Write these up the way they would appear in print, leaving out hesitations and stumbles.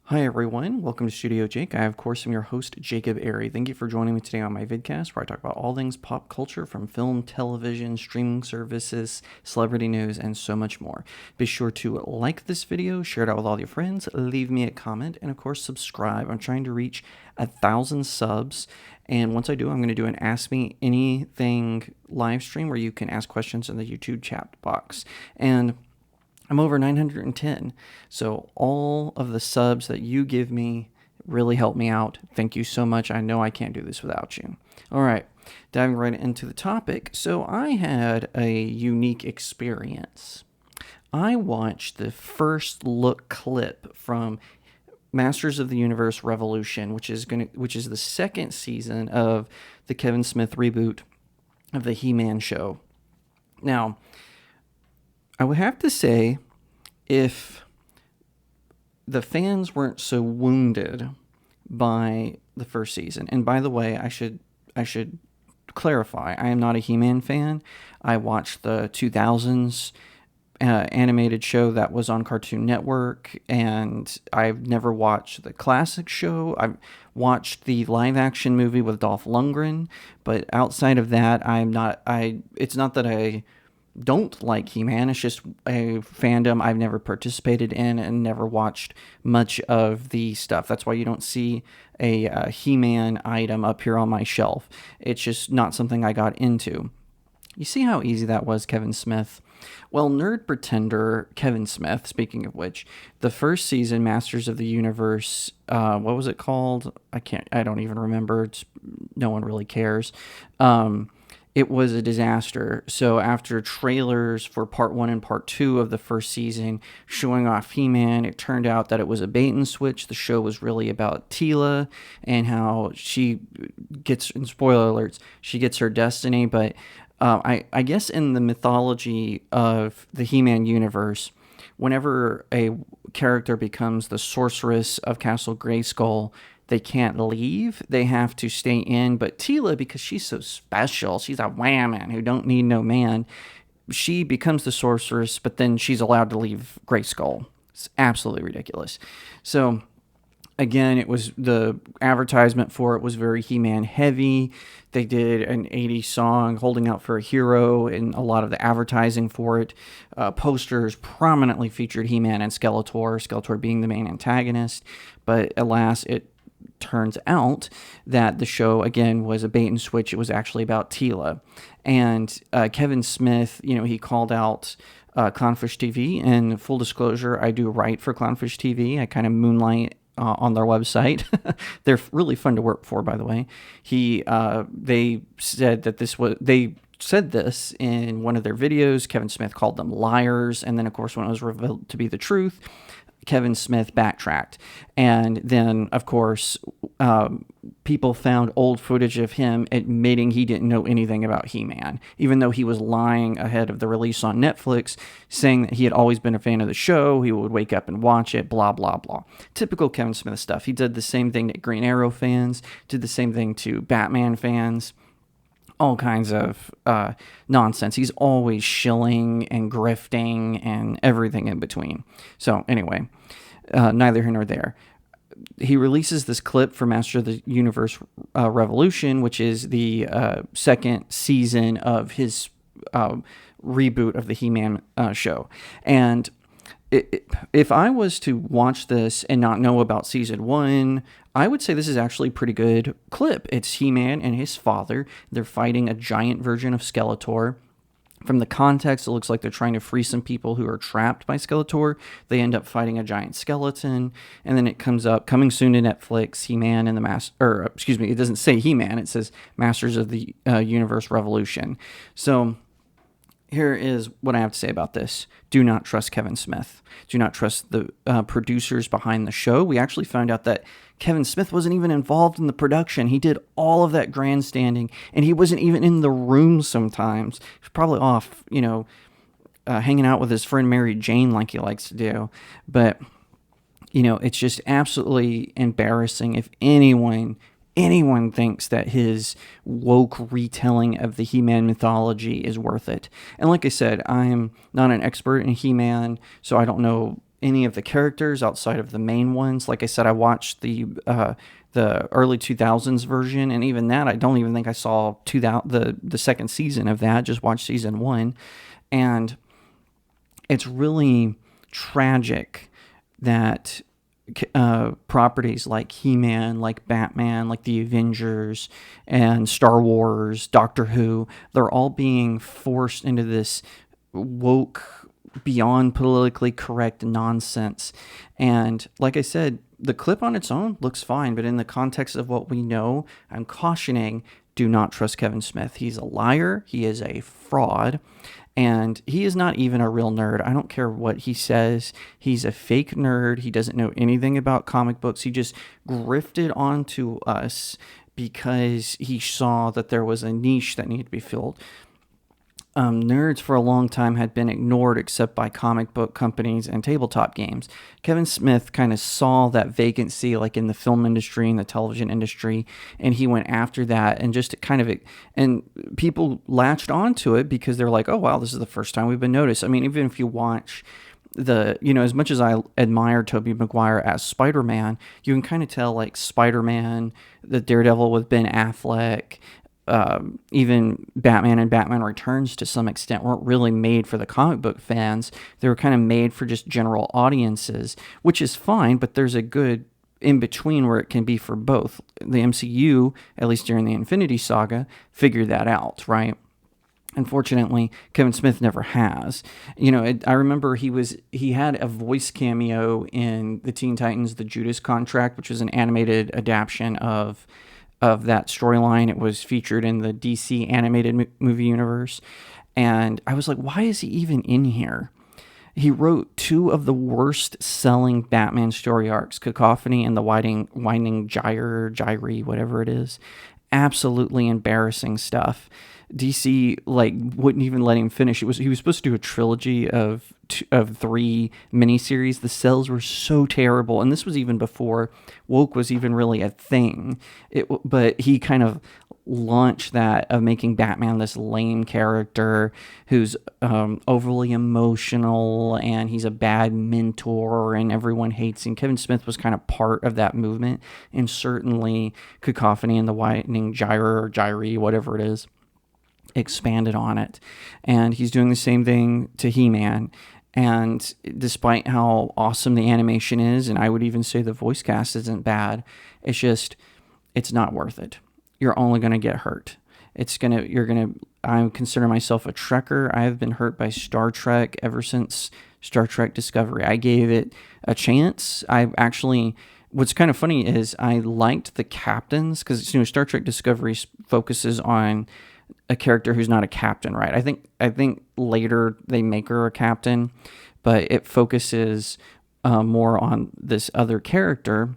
Hi everyone, welcome to StudioJake. I, of course, am your host, Jacob Airy. Thank you for joining me today on my vidcast where I talk about all things pop culture from film, television, streaming services, celebrity news, and so much more. Be sure to like this video, share it out with all your friends, leave me a comment, and of course, subscribe. I'm trying to reach 1,000 subs, and once I do, I'm going to do an Ask Me Anything live stream where you can ask questions in the YouTube chat box. And I'm over 910. So all of the subs that you give me really help me out. Thank you so much. I know I can't do this without you. All right, diving right into the topic. So I had a unique experience. I watched the first look clip from Masters of the Universe Revolution, which is the second season of the Kevin Smith reboot of the He-Man show. Now, I would have to say, if the fans weren't so wounded by the first season, and by the way, I should clarify, I am not a He-Man fan. I watched the 2000s animated show that was on Cartoon Network, and I've never watched the classic show. I've watched the live-action movie with Dolph Lundgren, but outside of that, it's not that I don't like He-Man. It's just a fandom I've never participated in and never watched much of the stuff. That's why you don't see a He-Man item up here on my shelf. It's just not something I got into. You see how easy that was, Kevin Smith? Well, Nerd Pretender Kevin Smith, speaking of which, the first season, Masters of the Universe, what was it called? I don't even remember. No one really cares. It was a disaster. So after trailers for part 1 and part 2 of the first season showing off He-Man, it turned out that it was a bait and switch. The show was really about Teela and how she gets, and spoiler alerts, she gets her destiny. But I guess in the mythology of the He-Man universe, whenever a character becomes the sorceress of Castle Grayskull, they can't leave. They have to stay in. But Teela, because she's so special, she's a woman who don't need no man, she becomes the sorceress, but then she's allowed to leave Grayskull. It's absolutely ridiculous. So again, it was, the advertisement for it was very He-Man heavy. They did an 80s song, Holding Out for a Hero, and a lot of the advertising for it. Posters prominently featured He-Man and Skeletor being the main antagonist. But alas, it turns out that the show, again, was a bait and switch. It was actually about Teela. And Kevin Smith, he called out Clownfish TV. And full disclosure, I do write for Clownfish TV. I kind of moonlight on their website. They're really fun to work for, by the way. They said that they said this in one of their videos. Kevin Smith called them liars. And then, of course, when it was revealed to be the truth, Kevin Smith backtracked. And then, of course, people found old footage of him admitting he didn't know anything about He-Man, even though he was lying ahead of the release on Netflix, saying that he had always been a fan of the show, he would wake up and watch it, blah, blah, blah. Typical Kevin Smith stuff. He did the same thing to Green Arrow fans, did the same thing to Batman fans. All kinds of nonsense. He's always shilling and grifting and everything in between. So anyway, neither here nor there. He releases this clip for Master of the Universe Revolution, which is the second season of his reboot of the He-Man show. And if I was to watch this and not know about season 1, I would say this is actually a pretty good clip. It's He-Man and his father. They're fighting a giant version of Skeletor. From the context, it looks like they're trying to free some people who are trapped by Skeletor. They end up fighting a giant skeleton, and then it comes up, coming soon to Netflix, He-Man and it doesn't say He-Man, it says Masters of the Universe Revolution. So here is what I have to say about this. Do not trust Kevin Smith. Do not trust the producers behind the show. We actually found out that Kevin Smith wasn't even involved in the production. He did all of that grandstanding, and he wasn't even in the room sometimes. He was probably off, hanging out with his friend Mary Jane like he likes to do. But, it's just absolutely embarrassing if anyone thinks that his woke retelling of the He-Man mythology is worth it. And like I said, I am not an expert in He-Man, so I don't know any of the characters outside of the main ones. Like I said, I watched the early 2000s version, and even that, I don't even think I saw the second season of that. Just watched season one, and it's really tragic that properties like He-Man, like Batman, like the Avengers, and Star Wars, Doctor Who, they're all being forced into this woke, beyond politically correct nonsense. And like I said, the clip on its own looks fine, but in the context of what we know, I'm cautioning, do not trust Kevin Smith. He's a liar. He is a fraud. And he is not even a real nerd. I don't care what he says. He's a fake nerd. He doesn't know anything about comic books. He just grifted onto us because he saw that there was a niche that needed to be filled. Nerds for a long time had been ignored except by comic book companies and tabletop games. Kevin Smith kind of saw that vacancy like in the film industry and the television industry, and he went after that, and just kind of, and people latched onto it because they're like, oh wow, this is the first time we've been noticed. I mean, even if you watch as much as I admire Tobey Maguire as Spider-Man, you can kind of tell like Spider-Man, the Daredevil with Ben Affleck, even Batman and Batman Returns to some extent weren't really made for the comic book fans. They were kind of made for just general audiences, which is fine, but there's a good in between where it can be for both. The MCU, at least during the Infinity Saga, figured that out, right? Unfortunately, Kevin Smith never has. I remember he had a voice cameo in the Teen Titans: The Judas Contract, which was an animated adaptation of that storyline. It was featured in the DC animated movie universe. And I was like, why is he even in here? He wrote 2 of the worst selling Batman story arcs, Cacophony and the Winding Gyre, whatever it is. Absolutely embarrassing stuff. DC wouldn't even let him finish. He was supposed to do a trilogy of 3 miniseries. The sales were so terrible, and this was even before woke was even really a thing. But he kind of launched that of making Batman this lame character who's overly emotional, and he's a bad mentor, and everyone hates him. Kevin Smith was kind of part of that movement, and certainly Cacophony and the Winding Gyre, whatever it is, expanded on it. And he's doing the same thing to He-Man. And despite how awesome the animation is, and I would even say the voice cast isn't bad, it's not worth it. You're only going to get hurt. I consider myself a Trekker. I have been hurt by Star Trek ever since Star Trek Discovery. I gave it a chance. What's kind of funny is I liked the captains, because Star Trek Discovery focuses on a character who's not a captain, right? I think later they make her a captain, but it focuses more on this other character.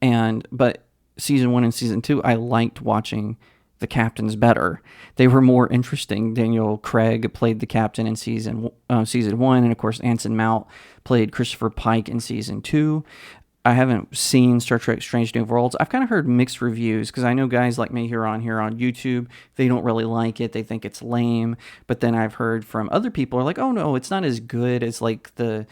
But season 1 and season 2, I liked watching the captains better. They were more interesting. Daniel Craig played the captain in season 1, and of course Anson Mount played Christopher Pike in season 2. I haven't seen Star Trek Strange New Worlds. I've kind of heard mixed reviews, because I know guys like me here on YouTube, they don't really like it. They think it's lame. But then I've heard from other people are like, oh no, it's not as good as like the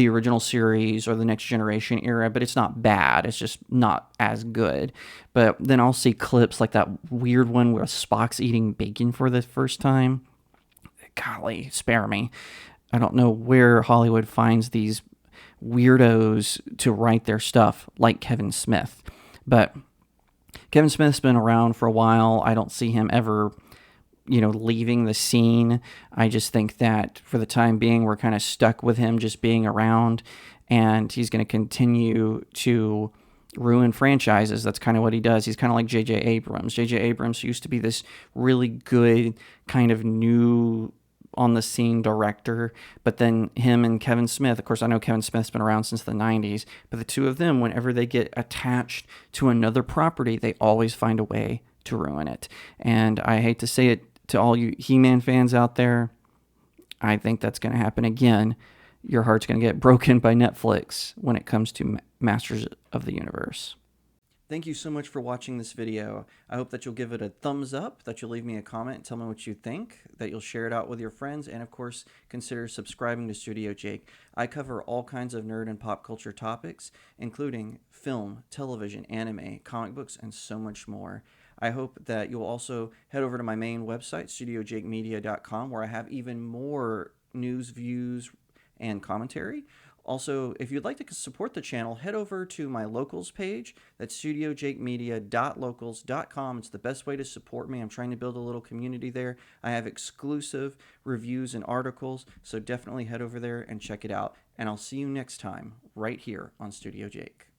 original series or the Next Generation era, but it's not bad. It's just not as good. But then I'll see clips like that weird one where Spock's eating bacon for the first time. Golly, spare me. I don't know where Hollywood finds these weirdos to write their stuff like Kevin Smith. But Kevin Smith's been around for a while. I don't see him ever, leaving the scene. I just think that for the time being, we're kind of stuck with him just being around, and he's going to continue to ruin franchises. That's kind of what he does. He's kind of like J.J. Abrams. J.J. Abrams used to be this really good kind of new on the scene director, but then him and Kevin Smith, of course I know Kevin Smith's been around since the 90s, but the two of them, whenever they get attached to another property, they always find a way to ruin it. And I hate to say it to all you He-Man fans out there, I think that's going to happen again. Your heart's going to get broken by Netflix when it comes to Masters of the Universe. Thank you so much for watching this video. I hope that you'll give it a thumbs up, that you'll leave me a comment and tell me what you think, that you'll share it out with your friends, and of course, consider subscribing to Studio Jake. I cover all kinds of nerd and pop culture topics, including film, television, anime, comic books, and so much more. I hope that you'll also head over to my main website, StudioJakeMedia.com, where I have even more news, views, and commentary. Also, if you'd like to support the channel, head over to my locals page. That's studiojakemedia.locals.com. It's the best way to support me. I'm trying to build a little community there. I have exclusive reviews and articles, so definitely head over there and check it out. And I'll see you next time right here on Studio Jake.